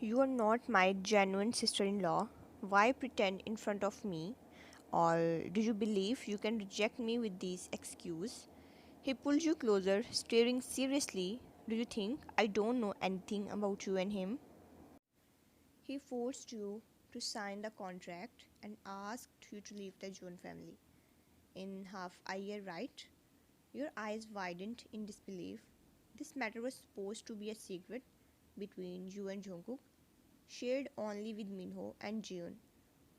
You are not my genuine sister in law. Why pretend in front of me? Or do you believe you can reject me with these excuses? He pulled you closer, staring seriously. Do you think I don't know anything about you and him? He forced you to sign the contract and asked you to leave the Joan family. In half a year, right? Your eyes widened in disbelief. This matter was supposed to be a secret between you and Jungkook, shared only with Minho and Jeon.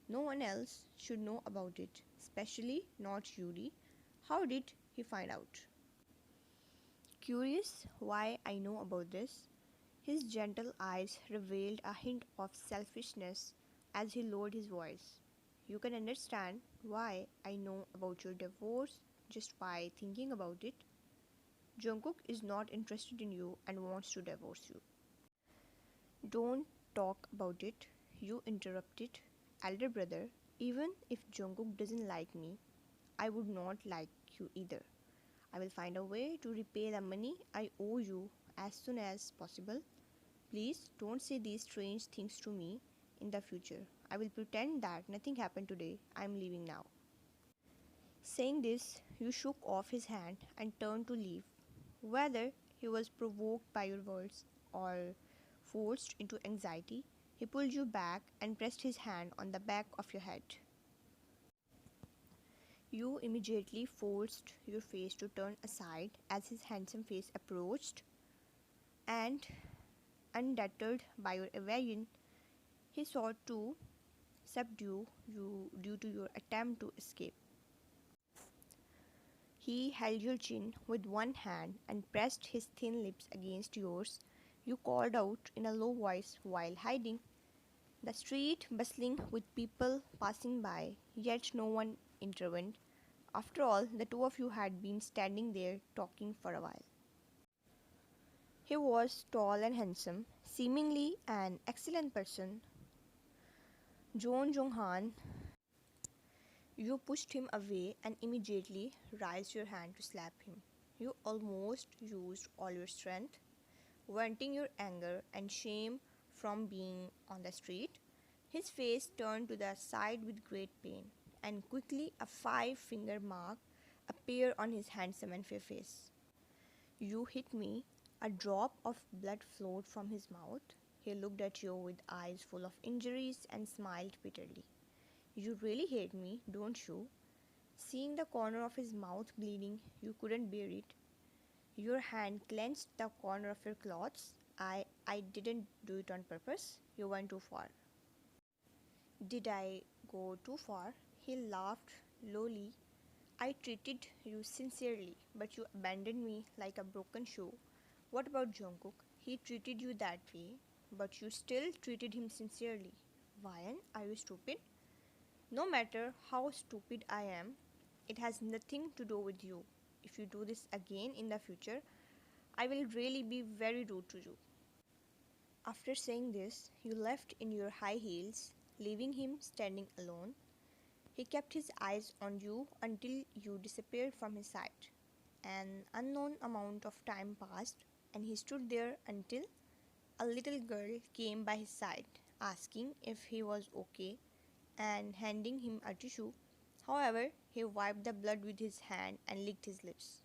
No one else should know about it, especially not Yuri. How did he find out? Curious why I know about this, his gentle eyes revealed a hint of selfishness as he lowered his voice. You can understand why I know about your divorce just by thinking about it. Jungkook is not interested in you and wants to divorce you. Don't talk about it, you interrupted. Elder brother, even if Jungkook doesn't like me, I would not like you either. I will find a way to repay the money I owe you as soon as possible. Please don't say these strange things to me in the future. I will pretend that nothing happened today. I am leaving now. Saying this, you shook off his hand and turned to leave. Whether he was provoked by your words or forced into anxiety, he pulled you back and pressed his hand on the back of your head. You immediately forced your face to turn aside as his handsome face approached, and, undeterred by your evasion, he sought to subdue you due to your attempt to escape. He held your chin with one hand and pressed his thin lips against yours. You called out in a low voice while hiding. The street bustling with people passing by, yet no one intervened. After all, the two of you had been standing there talking for a while. He was tall and handsome, seemingly an excellent person. John Jonghan, you pushed him away and immediately raised your hand to slap him. You almost used all your strength, venting your anger and shame from being on the street. His face turned to the side with great pain, and quickly a five-finger mark appeared on his handsome and fair face. You hit me. A drop of blood flowed from his mouth. He looked at you with eyes full of injuries and smiled bitterly. You really hate me, don't you? Seeing the corner of his mouth bleeding, you couldn't bear it. Your hand clenched the corner of your clothes. I didn't do it on purpose. You went too far. Did I go too far? He laughed lowly. I treated you sincerely, but you abandoned me like a broken shoe. What about Jungkook? He treated you that way, but you still treated him sincerely. Why are you stupid? No matter how stupid I am, it has nothing to do with you. If you do this again in the future, I will really be very rude to you. After saying this, you left in your high heels, leaving him standing alone. He kept his eyes on you until you disappeared from his sight. An unknown amount of time passed, and he stood there until a little girl came by his side, asking if he was okay and handing him a tissue. However, he wiped the blood with his hand and licked his lips.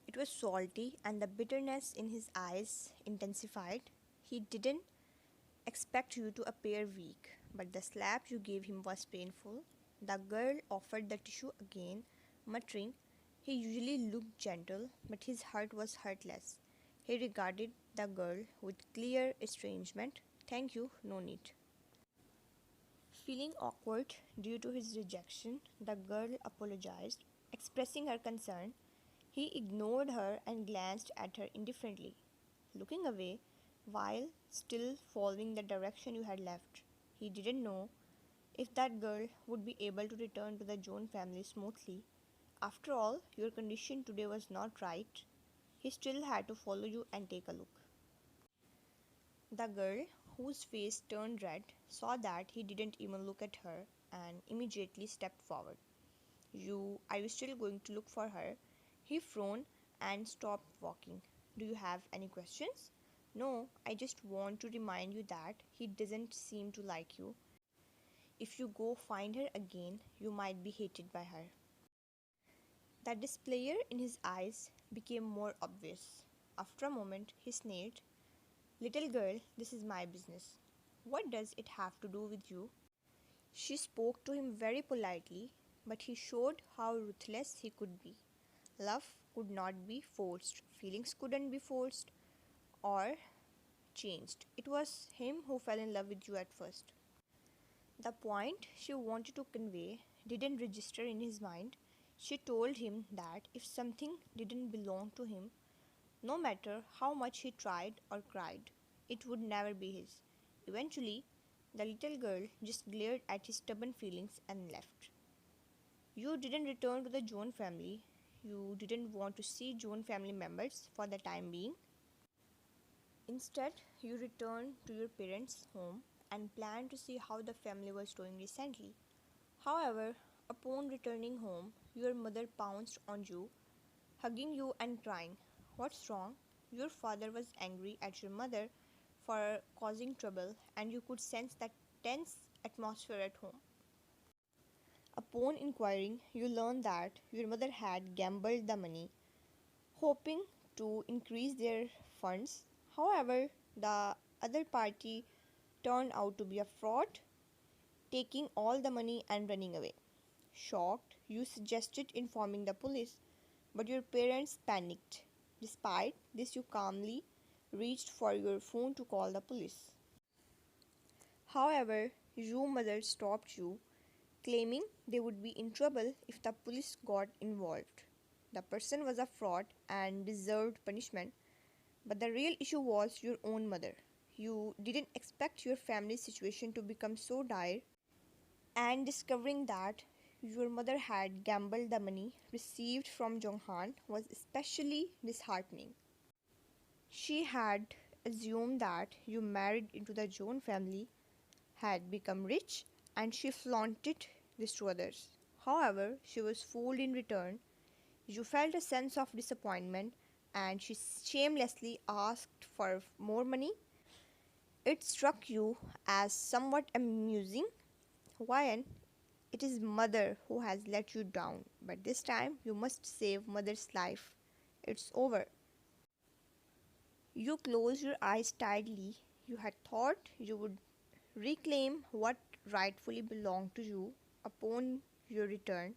It was salty, and the bitterness in his eyes intensified. He didn't expect you to appear weak, but the slap you gave him was painful. The girl offered the tissue again, muttering. He usually looked gentle, but his heart was hurtless. He regarded the girl with clear estrangement. Thank you, no need. Feeling awkward due to his rejection, the girl apologized, expressing her concern. He ignored her and glanced at her indifferently, looking away while still following the direction you had left. He didn't know if that girl would be able to return to the Joan family smoothly. After all, your condition today was not right. He still had to follow you and take a look. The girl, whose face turned red, saw that he didn't even look at her and immediately stepped forward. Are you still going to look for her? He frowned and stopped walking. Do you have any questions? No, I just want to remind you that he doesn't seem to like you. If you go find her again, you might be hated by her. The despair in his eyes became more obvious. After a moment, he sneered, "Little girl, this is my business. What does it have to do with you?" She spoke to him very politely, but he showed how ruthless he could be. Love could not be forced, feelings couldn't be forced or changed. It was him who fell in love with you at first. The point she wanted to convey didn't register in his mind. She told him that if something didn't belong to him, no matter how much he tried or cried, it would never be his. Eventually, the little girl just glared at his stubborn feelings and left. You didn't return to the Joan family. You didn't want to see Joan family members for the time being. Instead, you returned to your parents' home and planned to see how the family was doing recently. However, upon returning home, your mother pounced on you, hugging you and crying. "What's wrong?" Your father was angry at your mother for causing trouble, and you could sense that tense atmosphere at home. Upon inquiring, you learned that your mother had gambled the money, hoping to increase their funds. However, the other party turned out to be a fraud, taking all the money and running away. Shocked, you suggested informing the police, but your parents panicked. Despite this, you calmly reached for your phone to call the police. However, your mother stopped you, claiming they would be in trouble if the police got involved. The person was a fraud and deserved punishment, but the real issue was your own mother. You didn't expect your family's situation to become so dire, and discovering that your mother had gambled the money received from Jonghan was especially disheartening. She had assumed that you married into the Joan family, had become rich, and she flaunted this to others. However, she was fooled in return. You felt a sense of disappointment, and she shamelessly asked for more money. It struck you as somewhat amusing. Why? It is mother who has let you down, but this time you must save mother's life. It's over. You closed your eyes tightly. You had thought you would reclaim what rightfully belonged to you upon your return,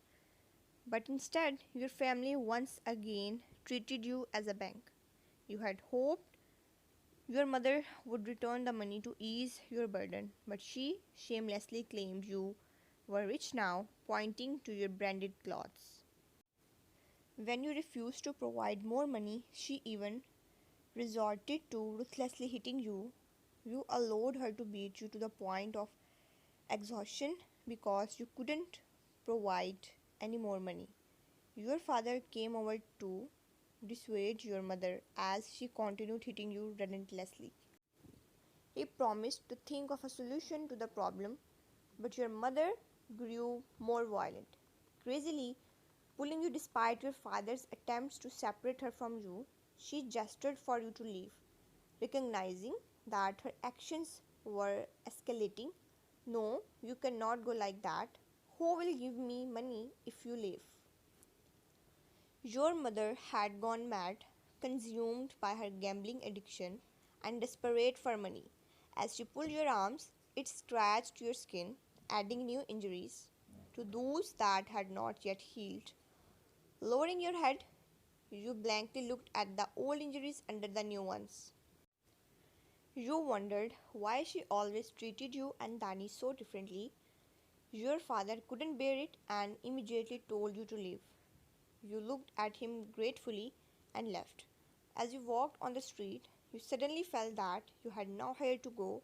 but instead your family once again treated you as a bank. You had hoped your mother would return the money to ease your burden, but she shamelessly claimed you were rich now, pointing to your branded clothes. When you refused to provide more money, she even resorted to ruthlessly hitting you. You allowed her to beat you to the point of exhaustion because you couldn't provide any more money. Your father came over to dissuade your mother as she continued hitting you relentlessly. He promised to think of a solution to the problem, but your mother grew more violent, crazily pulling you despite your father's attempts to separate her from you. She gestured for you to leave, recognizing that her actions were escalating. "No, you cannot go like that. Who will give me money if you leave?" Your mother had gone mad, consumed by her gambling addiction and desperate for money. As she pulled your arms, it scratched your skin, adding new injuries to those that had not yet healed. Lowering your head, you blankly looked at the old injuries under the new ones. You wondered why she always treated you and Danny so differently. Your father couldn't bear it and immediately told you to leave. You looked at him gratefully and left. As you walked on the street, you suddenly felt that you had nowhere to go.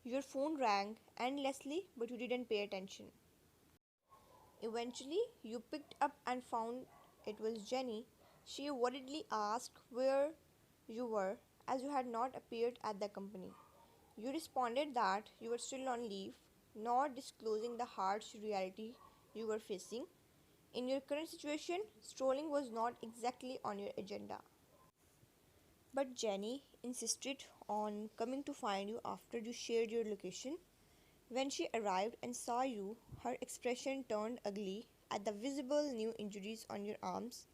Your phone rang endlessly, but you didn't pay attention. Eventually, you picked up and found it was Jenny. She worriedly asked where you were, as you had not appeared at the company. You responded that you were still on leave, not disclosing the harsh reality you were facing. In your current situation, strolling was not exactly on your agenda. But Jenny insisted on coming to find you after you shared your location. When she arrived and saw you, her expression turned ugly at the visible new injuries on your arms.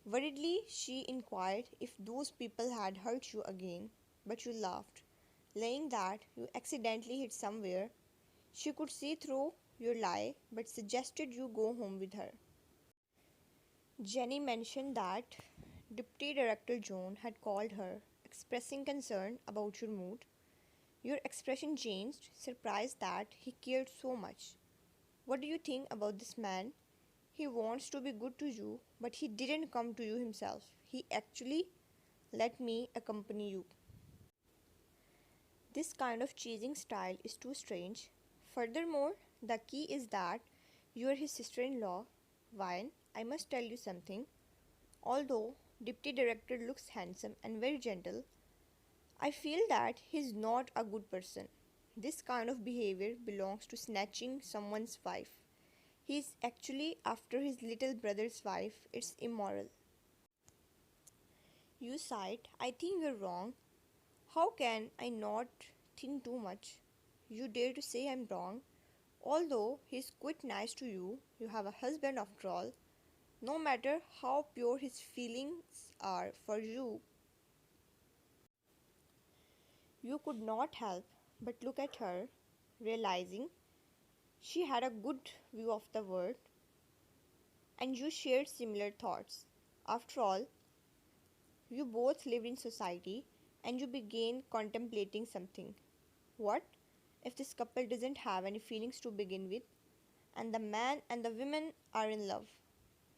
Worriedly, she inquired if those people had hurt you again, but you laughed, laying that you accidentally hit somewhere. She could see through your lie, but suggested you go home with her. Jenny mentioned that Deputy Director John had called her, expressing concern about your mood. Your expression changed, surprised that he cared so much. What do you think about this man? He wants to be good to you, but he didn't come to you himself. He actually let me accompany you. This kind of chasing style is too strange. Furthermore, the key is that you are his sister in law. Wine, I must tell you something. Although Deputy Director looks handsome and very gentle, I feel that he's not a good person. This kind of behavior belongs to snatching someone's wife. He's actually after his little brother's wife. It's immoral. You sighed. I think you're wrong. How can I not think too much? You dare to say I'm wrong? Although he's quite nice to you, you have a husband after all. No matter how pure his feelings are for you, you could not help but look at her, realizing she had a good view of the world and you shared similar thoughts. After all, you both lived in society and you began contemplating something. What if this couple doesn't have any feelings to begin with, and the man and the woman are in love?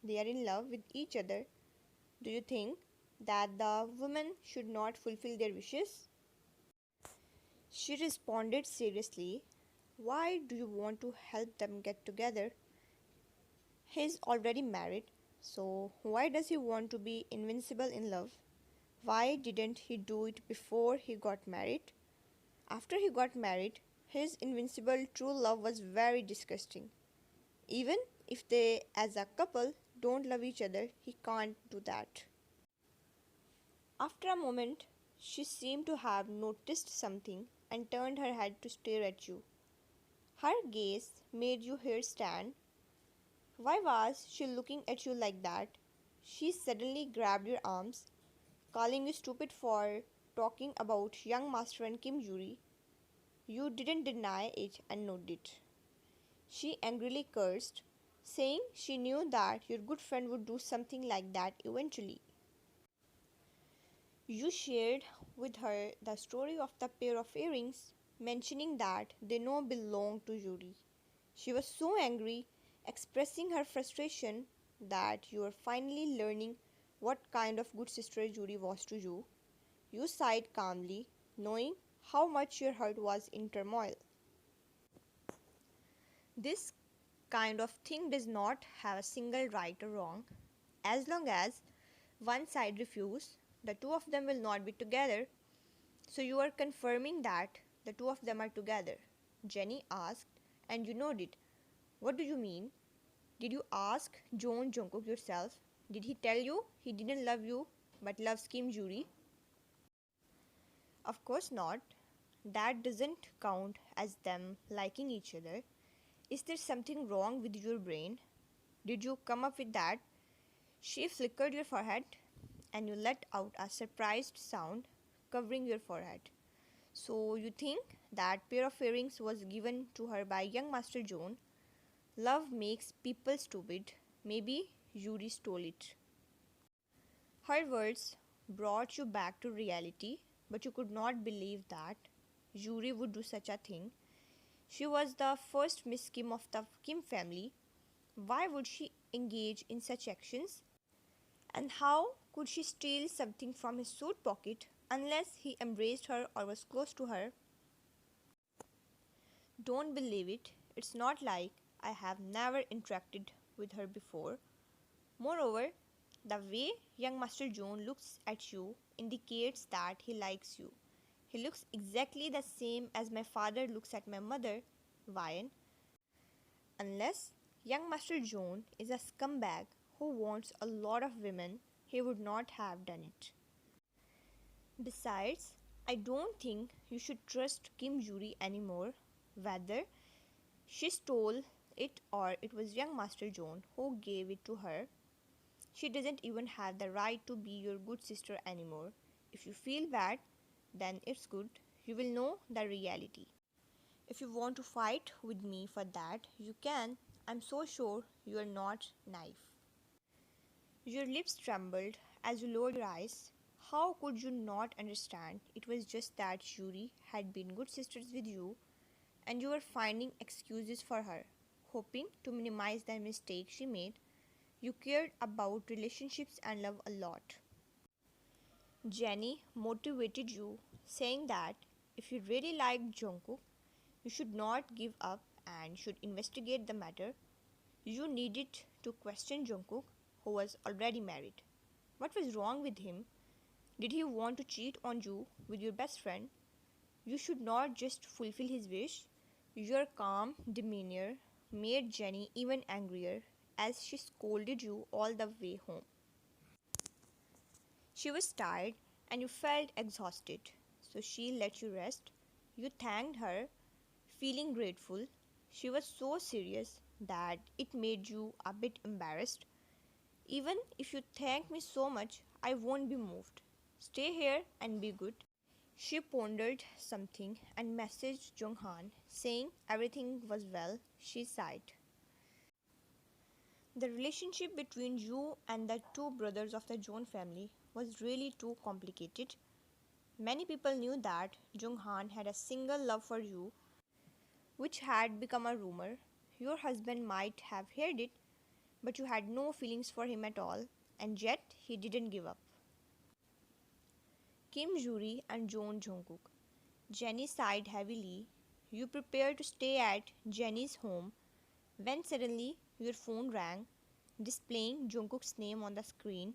They are in love with each other. Do you think that the woman should not fulfill their wishes? She responded seriously, why do you want to help them get together? He's already married, so why does he want to be invincible in love? Why didn't he do it before he got married? After he got married, his invincible true love was very disgusting. Even if they, as a couple, don't love each other, he can't do that. After a moment, she seemed to have noticed something and turned her head to stare at you. Her gaze made your hair stand. Why was she looking at you like that? She suddenly grabbed your arms, calling you stupid for talking about young master and Kim Yuri. You didn't deny it and nodded. She angrily cursed, saying she knew that your good friend would do something like that eventually. You shared with her the story of the pair of earrings, mentioning that they no belonged to Yuri. She was so angry, expressing her frustration that you were finally learning what kind of good sister Yuri was to you. You sighed calmly, knowing how much your heart was in turmoil. This kind of thing does not have a single right or wrong. As long as one side refuses, the two of them will not be together. So you are confirming that the two of them are together? Jenny asked, and you nodded. What do you mean? Did you ask Jungkook yourself? Did he tell you he didn't love you but loves Kim Juri? Of course not. That doesn't count as them liking each other. Is there something wrong with your brain? Did you come up with that? She flickered your forehead and you let out a surprised sound covering your forehead. So you think that pair of earrings was given to her by young Master John? Love makes people stupid. Maybe Yuri stole it. Her words brought you back to reality, but you could not believe that Yuri would do such a thing. She was the first Miss Kim of the Kim family. Why would she engage in such actions? And how could she steal something from his suit pocket unless he embraced her or was close to her? Don't believe it. It's not like I have never interacted with her before. Moreover, the way young Master John looks at you indicates that he likes you. He looks exactly the same as my father looks at my mother, Vian. Unless young Master John is a scumbag who wants a lot of women, he would not have done it. Besides, I don't think you should trust Kim Juri anymore, whether she stole it or it was young Master John who gave it to her. She doesn't even have the right to be your good sister anymore. If you feel bad, then it's good. You will know the reality. If you want to fight with me for that, you can. I'm so sure you are not naive. Your lips trembled as you lowered your eyes. How could you not understand? It was just that Shuri had been good sisters with you, and you were finding excuses for her, hoping to minimize the mistake she made. You cared about relationships and love a lot. Jenny motivated you, saying that if you really liked Jungkook, you should not give up and should investigate the matter. You needed to question Jungkook, who was already married. What was wrong with him? Did he want to cheat on you with your best friend? You should not just fulfill his wish. Your calm demeanor made Jenny even angrier as she scolded you all the way home. She was tired and you felt exhausted, so she let you rest. You thanked her, feeling grateful. She was so serious that it made you a bit embarrassed. Even if you thank me so much, I won't be moved. Stay here and be good. She pondered something and messaged Jonghan saying everything was well. She sighed. The relationship between you and the two brothers of the John family was really too complicated. Many people knew that Jonghan had a single love for you, which had become a rumor. Your husband might have heard it, but you had no feelings for him at all, and yet he didn't give up. Kim Juri and John Jungkook. Jenny sighed heavily. You prepared to stay at Jenny's home when suddenly your phone rang, displaying Jungkook's name on the screen.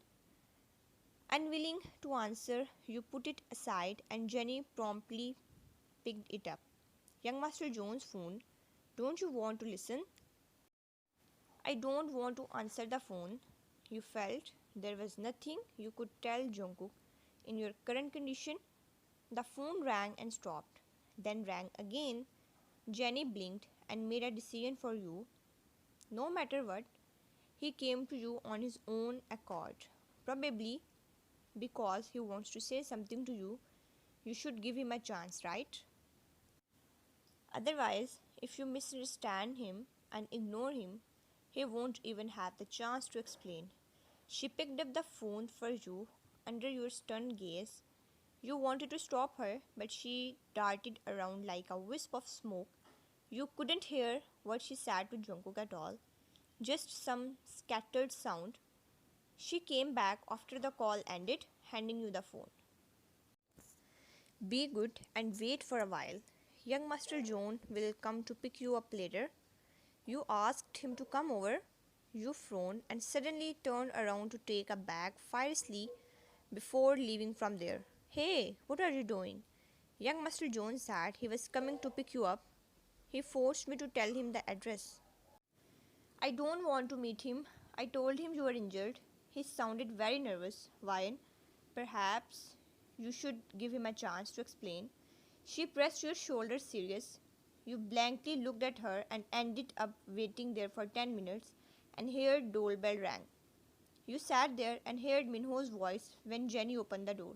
Unwilling to answer, you put it aside and Jenny promptly picked it up. Young Master John's phone. Don't you want to listen? I don't want to answer the phone. You felt there was nothing you could tell Jungkook. In your current condition, the phone rang and stopped, then rang again. Jenny blinked and made a decision for you. No matter what, he came to you on his own accord. Probably because he wants to say something to you. You should give him a chance, right? Otherwise, if you misunderstand him and ignore him, he won't even have the chance to explain. She picked up the phone for you under your stunned gaze. You wanted to stop her, but she darted around like a wisp of smoke. You couldn't hear what she said to Jungkook at all, just some scattered sound. She came back after the call ended, handing you the phone. Be good and wait for a while. Young Master John will come to pick you up later. You asked him to come over. You frowned and suddenly turned around to take a bag fiercely before leaving from there. Hey, what are you doing? Young Master John said he was coming to pick you up. He forced me to tell him the address. I don't want to meet him. I told him you were injured. He sounded very nervous. Why? Perhaps you should give him a chance to explain. She pressed your shoulder serious. You blankly looked at her and ended up waiting there for 10 minutes and heard doorbell rang. You sat there and heard Minho's voice when Jenny opened the door.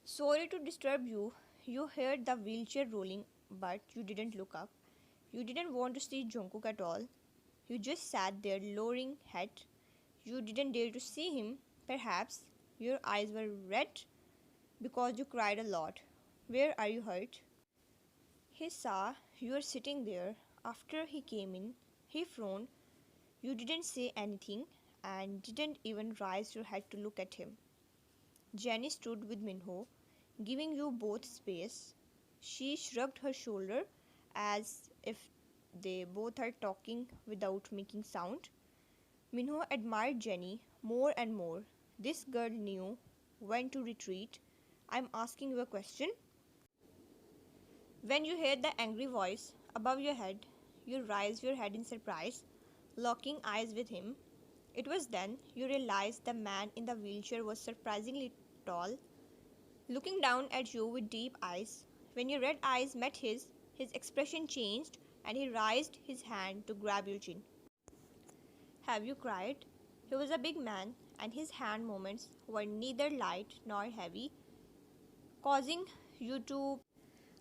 Sorry to disturb you. You heard the wheelchair rolling, but you didn't look up. You didn't want to see Jungkook at all. You just sat there lowering head. You didn't dare to see him. Perhaps your eyes were red because you cried a lot. Where are you hurt? He saw you were sitting there. After he came in, he frowned. You didn't say anything and didn't even raise your head to look at him. Jenny stood with Minho, giving you both space. She shrugged her shoulder as if they both are talking without making sound. Minho admired Jenny more and more. This girl knew when to retreat. I'm asking you a question. When you heard the angry voice above your head, you raised your head in surprise, locking eyes with him. It was then you realized the man in the wheelchair was surprisingly tall. looking down at you with deep eyes. When your red eyes met his expression changed and he raised his hand to grab your chin. Have you cried? He was a big man, and his hand movements were neither light nor heavy, causing you to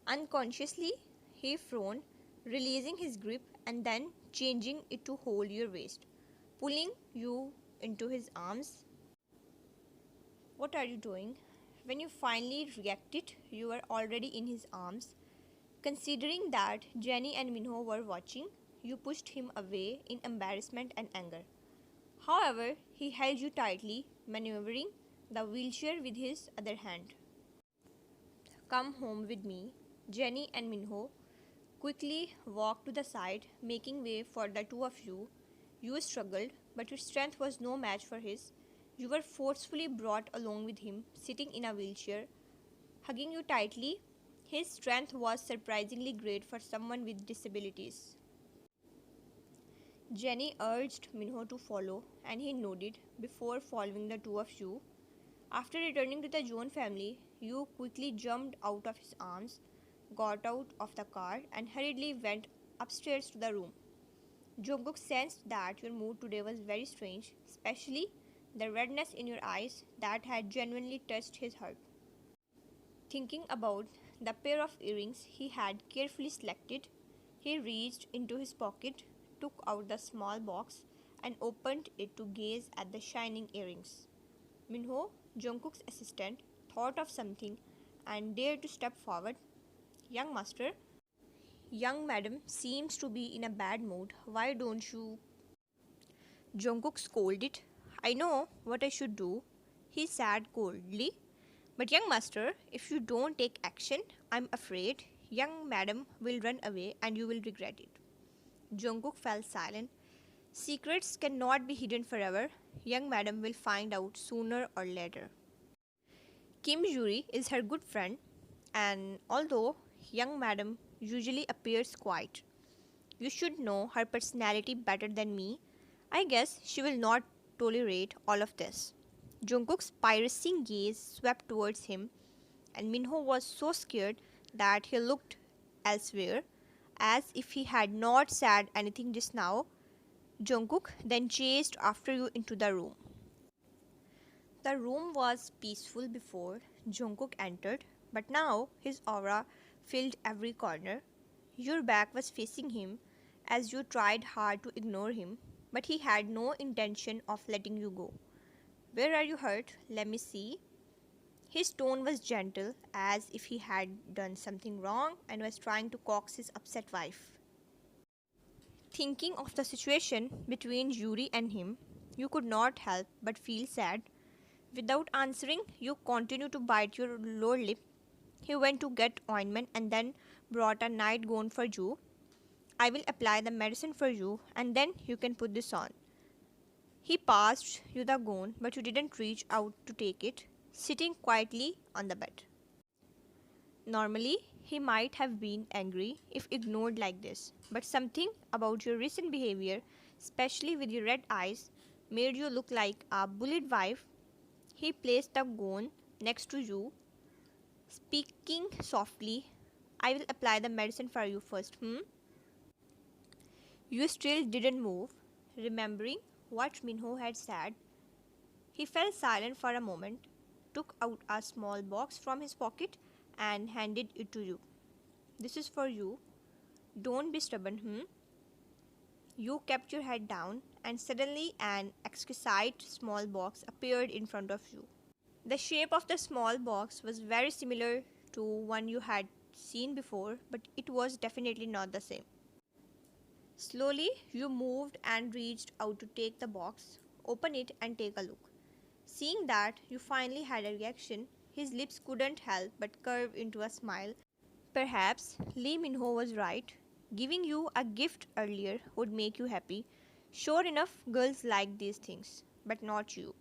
unconsciously he frowned, releasing his grip and then changing it to hold your waist, pulling you into his arms. What are you doing? When you finally reacted, you were already in his arms. Considering that Jenny and Minho were watching, you pushed him away in embarrassment and anger. However, he held you tightly, maneuvering the wheelchair with his other hand. Come home with me. Jenny and Minho quickly walked to the side, making way for the two of you. You struggled, but your strength was no match for his. You were forcefully brought along with him, sitting in a wheelchair, hugging you tightly. His strength was surprisingly great for someone with disabilities. Jenny urged Minho to follow, and he nodded before following the two of you. After returning to the John family, you quickly jumped out of his arms, got out of the car, and hurriedly went upstairs to the room. Jungkook sensed that your mood today was very strange, especially the redness in your eyes that had genuinely touched his heart. Thinking about the pair of earrings he had carefully selected, he reached into his pocket, took out the small box, and opened it to gaze at the shining earrings. Minho, Jungkook's assistant, thought of something and dared to step forward. Young master, young madam seems to be in a bad mood. Why don't you? Jungkook scolded. I know what I should do, he said coldly. But young master, if you don't take action, I'm afraid young madam will run away and you will regret it. Jungkook fell silent. Secrets cannot be hidden forever. Young madam will find out sooner or later. Kim Yuri is her good friend, and although young madam usually appears quiet, you should know her personality better than me. I guess she will not tolerate all of this. Jungkook's piercing gaze swept towards him, and Minho was so scared that he looked elsewhere, as if he had not said anything just now. Jungkook then chased after you into the room. The room was peaceful before Jungkook entered, but now his aura filled every corner. Your back was facing him as you tried hard to ignore him, but he had no intention of letting you go. Where are you hurt? Let me see. His tone was gentle, as if he had done something wrong and was trying to coax his upset wife. Thinking of the situation between Yuri and him, you could not help but feel sad. Without answering, you continued to bite your lower lip. He went to get ointment and then brought a nightgown for you. I will apply the medicine for you and then you can put this on. He passed you the gown, but you didn't reach out to take it, sitting quietly on the bed. Normally, he might have been angry if ignored like this, but something about your recent behavior, especially with your red eyes, made you look like a bullied wife. He placed the gown next to you, speaking softly. I will apply the medicine for you first, You still didn't move, remembering what Minho had said. He fell silent for a moment, took out a small box from his pocket, and handed it to you. This is for you. Don't be stubborn, You kept your head down, and suddenly an exquisite small box appeared in front of you. The shape of the small box was very similar to one you had seen before, but it was definitely not the same. Slowly, you moved and reached out to take the box, open it, and take a look. Seeing that you finally had a reaction, his lips couldn't help but curve into a smile. Perhaps Lee Minho was right. Giving you a gift earlier would make you happy. Sure enough, girls like these things, but not you.